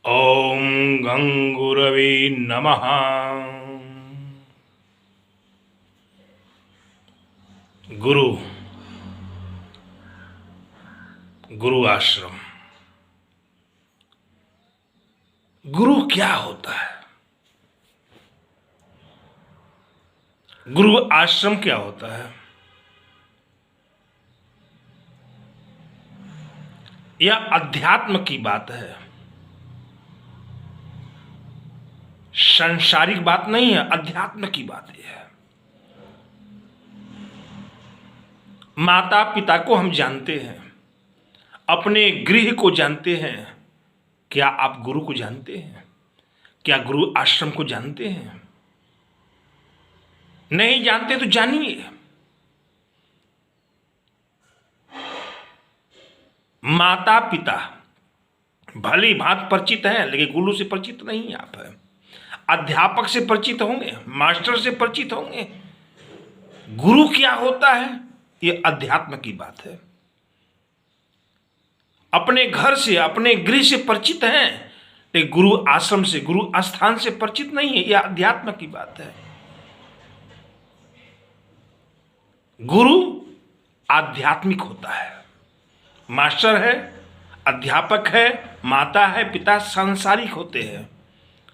ओम गंगुरवे नमः। गुरु गुरु आश्रम। गुरु क्या होता है? गुरु आश्रम क्या होता है? यह अध्यात्म की बात है, सांसारिक बात नहीं है, अध्यात्म की बात है। माता पिता को हम जानते हैं, अपने गृह को जानते हैं। क्या आप गुरु को जानते हैं? क्या गुरु आश्रम को जानते हैं? नहीं जानते तो जानिए। माता पिता भली भांति परिचित हैं, लेकिन गुरु से परिचित नहीं आप है। अध्यापक से परिचित होंगे, मास्टर से परिचित होंगे। गुरु क्या होता है? यह अध्यात्म की बात है। अपने घर से, अपने गृह से परिचित हैं, लेकिन गुरु आश्रम से, गुरु स्थान से परिचित नहीं है। यह अध्यात्म की बात है। गुरु आध्यात्मिक होता है। मास्टर है, अध्यापक है, माता है, पिता सांसारिक होते हैं।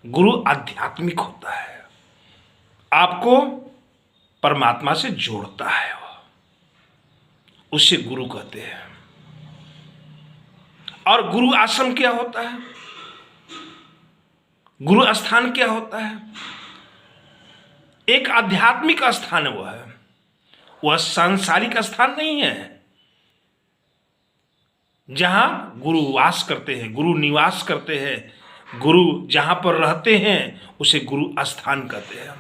गुरु आध्यात्मिक होता है, आपको परमात्मा से जोड़ता है, उसे गुरु कहते हैं। और गुरु आश्रम क्या होता है? गुरु स्थान क्या होता है? एक आध्यात्मिक स्थान वह सांसारिक स्थान नहीं है। जहां गुरु वास करते हैं, गुरु निवास करते हैं, गुरु जहां पर रहते हैं उसे गुरु स्थान कहते हैं।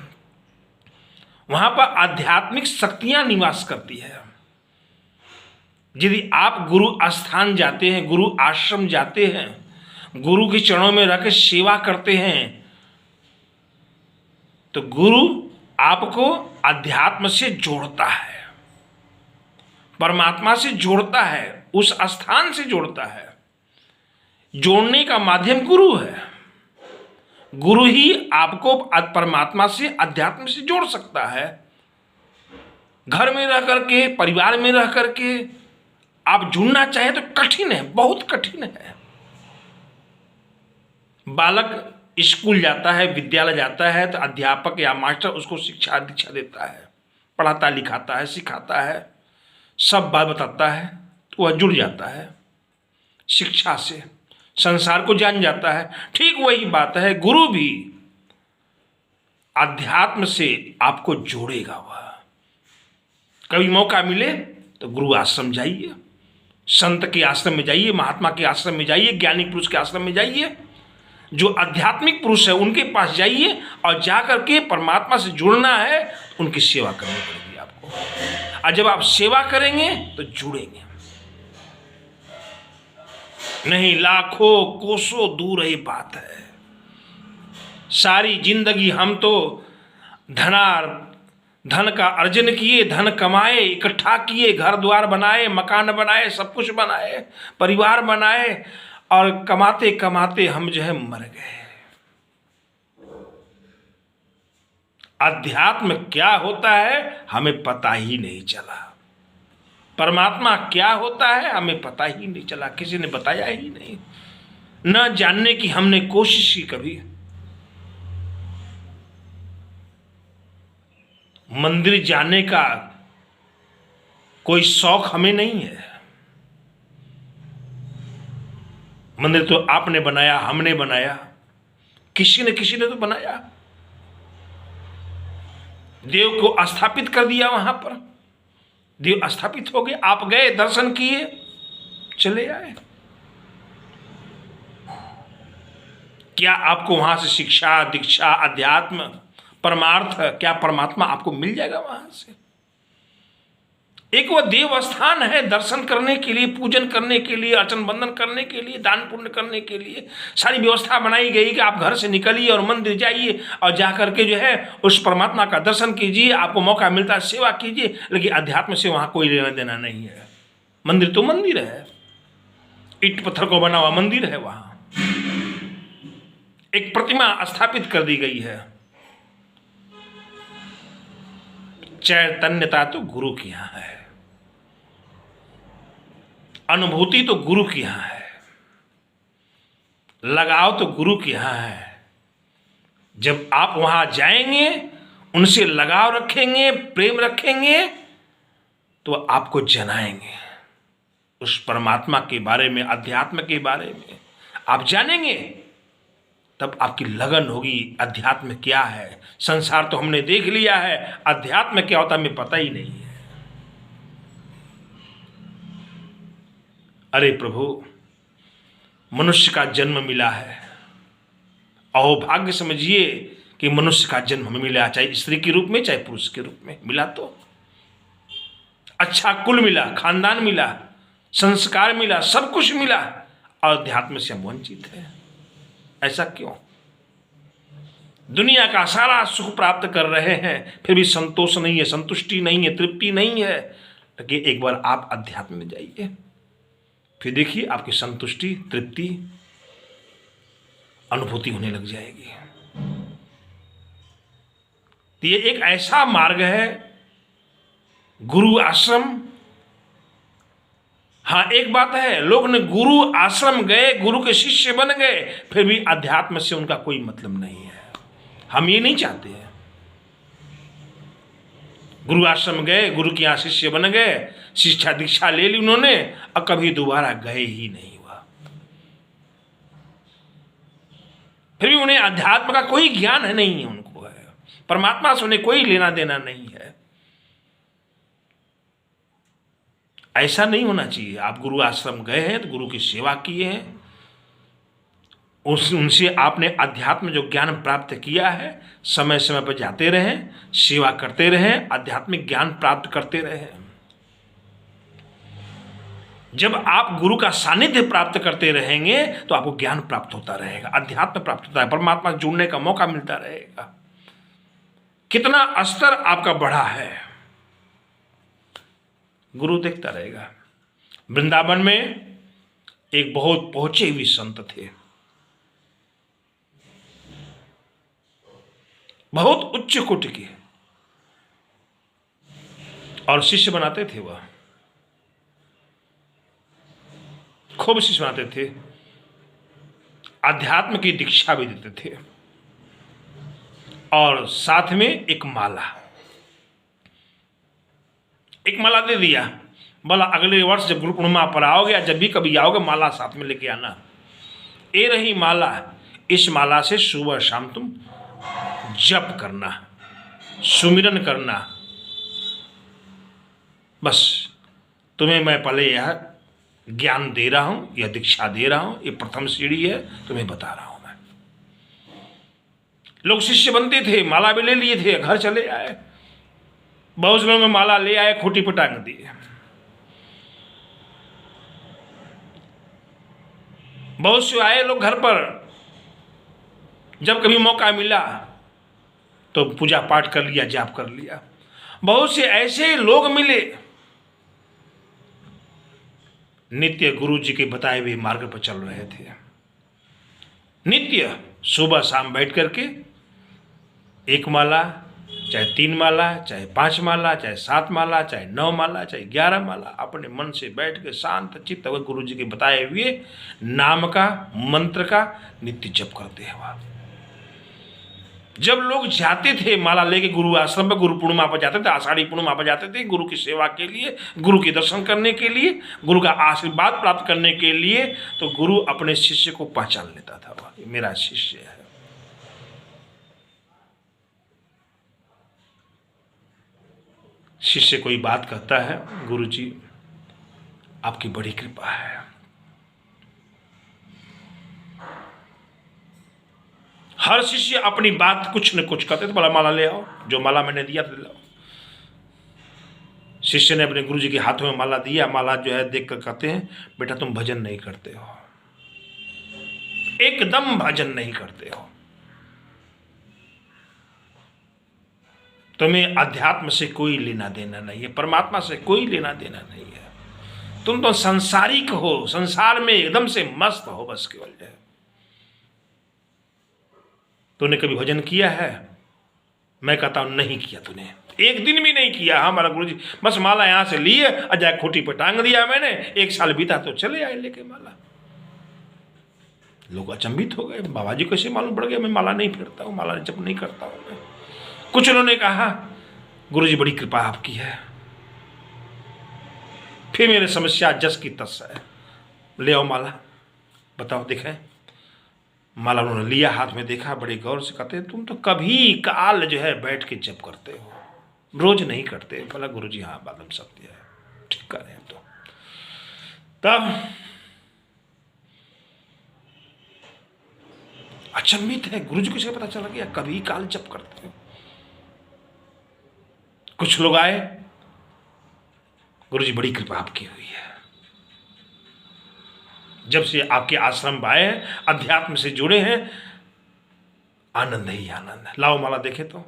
वहां पर आध्यात्मिक शक्तियां निवास करती है। यदि आप गुरु स्थान जाते हैं, गुरु आश्रम जाते हैं, गुरु के चरणों में रहकर सेवा करते हैं, तो गुरु आपको अध्यात्म से जोड़ता है, परमात्मा से जोड़ता है, उस स्थान से जोड़ता है। जोड़ने का माध्यम गुरु है। गुरु ही आपको परमात्मा से, अध्यात्म से जोड़ सकता है। घर में रह करके, परिवार में रह करके आप जुड़ना चाहें तो कठिन है, बहुत कठिन है। बालक स्कूल जाता है, विद्यालय जाता है, तो अध्यापक या मास्टर उसको शिक्षा दीक्षा देता है, पढ़ाता लिखाता है, सिखाता है, सब बात बताता है, तो वह जुड़ जाता है शिक्षा से, संसार को जान जाता है। ठीक वही बात है, गुरु भी अध्यात्म से आपको जोड़ेगा। वह कभी मौका मिले तो गुरु आश्रम जाइए, संत के आश्रम में जाइए, महात्मा के आश्रम में जाइए, ज्ञानी पुरुष के आश्रम में जाइए, जो आध्यात्मिक पुरुष है उनके पास जाइए, और जाकर के परमात्मा से जुड़ना है, उनकी सेवा करनी पड़ेगी आपको। और जब आप सेवा करेंगे तो जुड़ेंगे। नहीं, लाखों कोसों दूर ये बात है। सारी जिंदगी हम तो धन का अर्जन किए, धन कमाए, इकट्ठा किए, घर द्वार बनाए, मकान बनाए, सब कुछ बनाए, परिवार बनाए, और कमाते कमाते हम जो है मर गए। अध्यात्म क्या होता है हमें पता ही नहीं चला। परमात्मा क्या होता है हमें पता ही नहीं चला, किसी ने बताया ही नहीं। न जानने की हमने कोशिश की कभी। मंदिर जाने का कोई शौक हमें नहीं है। मंदिर तो आपने बनाया, हमने बनाया, किसी ने तो बनाया। देव को स्थापित कर दिया, वहां पर देव स्थापित हो गए, आप गए, दर्शन किए, चले आए। क्या आपको वहां से शिक्षा, दीक्षा, अध्यात्म, परमार्थ, क्या परमात्मा आपको मिल जाएगा वहां से? एक वह देव स्थान है, दर्शन करने के लिए, पूजन करने के लिए, अर्चन बंदन करने के लिए, दान पुण्य करने के लिए सारी व्यवस्था बनाई गई कि आप घर से निकलिए और मंदिर जाइए, और जाकर के जो है उस परमात्मा का दर्शन कीजिए। आपको मौका मिलता है सेवा कीजिए, लेकिन अध्यात्म से वहां कोई लेना देना नहीं है। मंदिर तो मंदिर है, ईंट पत्थर को बना हुआ मंदिर है वहां। एक प्रतिमा स्थापित कर दी गई है। चैतन्यता तो गुरु के यहां है, अनुभूति तो गुरु के यहां है, लगाव तो गुरु के यहां है। जब आप वहां जाएंगे, उनसे लगाव रखेंगे, प्रेम रखेंगे, तो आपको जनाएंगे उस परमात्मा के बारे में, अध्यात्म के बारे में आप जानेंगे। तब आपकी लगन होगी, अध्यात्म क्या है। संसार तो हमने देख लिया है, अध्यात्म क्या होता हमें पता ही नहीं है। अरे प्रभु, मनुष्य का जन्म मिला है, अहोभाग्य समझिए कि मनुष्य का जन्म हमें मिला, चाहे स्त्री के रूप में चाहे पुरुष के रूप में मिला। तो अच्छा कुल मिला, खानदान मिला, संस्कार मिला, सब कुछ मिला, और अध्यात्म से हम वंचित हैं। ऐसा क्यों? दुनिया का सारा सुख प्राप्त कर रहे हैं, फिर भी संतोष नहीं है, संतुष्टि नहीं है, तृप्ति नहीं है। लेकिन एक बार आप अध्यात्म में जाइए, फिर देखिए आपकी संतुष्टि, तृप्ति, अनुभूति होने लग जाएगी। तो ये एक ऐसा मार्ग है, गुरु आश्रम। हाँ, एक बात है, लोग ने गुरु आश्रम गए, गुरु के शिष्य बन गए, फिर भी अध्यात्म से उनका कोई मतलब नहीं है। हम ये नहीं चाहते हैं। गुरु आश्रम गए, गुरु के यहाँ शिष्य बन गए, शिक्षा दीक्षा ले ली उन्होंने, और कभी दोबारा गए ही नहीं हुआ। फिर भी उन्हें अध्यात्म का कोई ज्ञान है नहीं है, उनको है परमात्मा से उन्हें कोई लेना देना नहीं है। ऐसा नहीं होना चाहिए। आप गुरु आश्रम गए हैं तो गुरु की सेवा किए हैं, उनसे आपने अध्यात्म जो ज्ञान प्राप्त किया है, समय समय पर जाते रहें, सेवा करते रहें, आध्यात्मिक ज्ञान प्राप्त करते रहें। जब आप गुरु का सानिध्य प्राप्त करते रहेंगे तो आपको ज्ञान प्राप्त होता रहेगा, अध्यात्म प्राप्त होता है, परमात्मा जुड़ने का मौका मिलता रहेगा। कितना स्तर आपका बढ़ा है गुरु देखता रहेगा। वृंदावन में एक बहुत पहुंचे हुए संत थे, बहुत उच्च कोटि के, और शिष्य बनाते थे। वह खूब शिष्य बनाते थे, अध्यात्म की दीक्षा भी देते थे, और साथ में एक माला दे दिया। बोला अगले वर्ष जब गुरु पूर्णिमा पर आओगे, जब भी कभी आओगे, माला साथ में लेके आना। ये रही माला, इस माला से सुबह शाम तुम जप करना, सुमिरन करना। बस तुम्हें मैं पहले यह ज्ञान दे रहा हूं, यह दीक्षा दे रहा हूं, ये प्रथम सीढ़ी है, तुम्हें बता रहा हूं मैं। लोग शिष्य बनते थे, माला भी ले लिए थे, घर चले आए। बहुत दिनों में माला ले आए, खूंटी पर टांग दी। बहुत से आए लोग घर पर, जब कभी मौका मिला तो पूजा पाठ कर लिया, जाप कर लिया। बहुत से ऐसे लोग मिले, नित्य गुरु जी के बताए हुए मार्ग पर चल रहे थे। नित्य सुबह शाम बैठ करके एक माला, चाहे 3 माला, चाहे 5 माला, चाहे 7 माला, चाहे 9 माला, चाहे 11 माला, अपने मन से बैठ के शांत चित्त हुए गुरु जी के बताए हुए नाम का, मंत्र का नित्य जप करते हैं। जब लोग जाते थे माला लेके गुरु आश्रम में, गुरु पूर्णिमा पर जाते थे, आषाढ़ी पूर्णिमा पर जाते थे, गुरु की सेवा के लिए, गुरु के दर्शन करने के लिए, गुरु का आशीर्वाद प्राप्त करने के लिए, तो गुरु अपने शिष्य को पहचान लेता था, ये मेरा शिष्य है। शिष्य कोई बात कहता है, गुरु जी आपकी बड़ी कृपा है। हर शिष्य अपनी बात कुछ न कुछ कहते थे, बोला माला ले आओ, जो माला मैंने दिया ले लाओ। शिष्य ने अपने गुरु जी के हाथों में माला दिया। माला जो है देख कर कहते हैं, बेटा तुम भजन नहीं करते हो, एकदम भजन नहीं करते हो, तुम्हें अध्यात्म से कोई लेना देना नहीं है, परमात्मा से कोई लेना देना नहीं है, तुम तो संसारिक हो, संसार में एकदम से मस्त हो, बस केवल है। तूने कभी भजन किया है? मैं कहता हूं नहीं किया तूने, एक दिन भी नहीं किया। हाँ हमारा गुरुजी बस माला यहां से लिए अजय खूटी पर टांग दिया मैंने, 1 साल बीता तो चले आए लेके माला। लोग अचंभित हो गए, बाबा जी कैसे मालूम पड़ गया? मैं माला नहीं फेरता हूं, माला जप नहीं करता हूं मैं। कुछ उन्होंने कहा गुरुजी बड़ी कृपा आपकी है। फिर मेरे समस्या जस की तस है, ले आओ माला, बताओ दिखाए। माला उन्होंने लिया, हाथ में देखा, बड़े गौर से कहते तुम तो कभी काल जो है बैठ के जप करते हो, रोज नहीं करते। बोला गुरुजी हाँ बात सत्य है, ठीक कर रहे हैं। तो तब अचंभित है, गुरुजी को कैसे पता चला गया कभी काल जप करते हो? कुछ लोग आए, गुरुजी बड़ी कृपा आपकी हुई है, जब से आपके आश्रम आए अध्यात्म से जुड़े हैं, आनंद ही आनंद है। लाओ माला देखे तो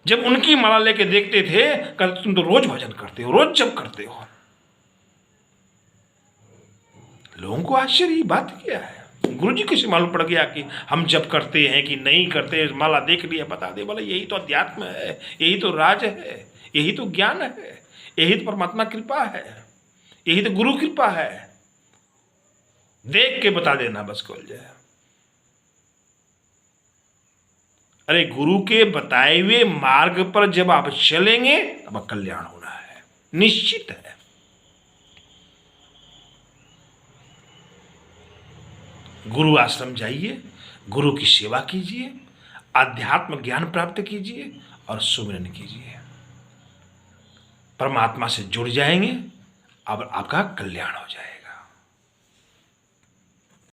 जब उनकी माला लेके देखते थे कहते तुम तो रोज भजन करते हो, रोज जप करते हो। लोगों को आश्चर्य बात क्या है, गुरुजी कैसे मालूम पड़ गया कि हम जप करते हैं कि नहीं करते? माला देख लिया बता दे। बोला यही तो अध्यात्म है, यही तो राज है, यही तो ज्ञान है, यही तो परमात्मा कृपा है, यही तो गुरु कृपा है। देख के बता देना बस खोल जाए। अरे गुरु के बताए हुए मार्ग पर जब आप चलेंगे तब कल्याण होना है, निश्चित है। गुरु आश्रम जाइए, गुरु की सेवा कीजिए, आध्यात्म ज्ञान प्राप्त कीजिए और सुमिरन कीजिए, परमात्मा से जुड़ जाएंगे, अब आपका कल्याण हो जाएगा।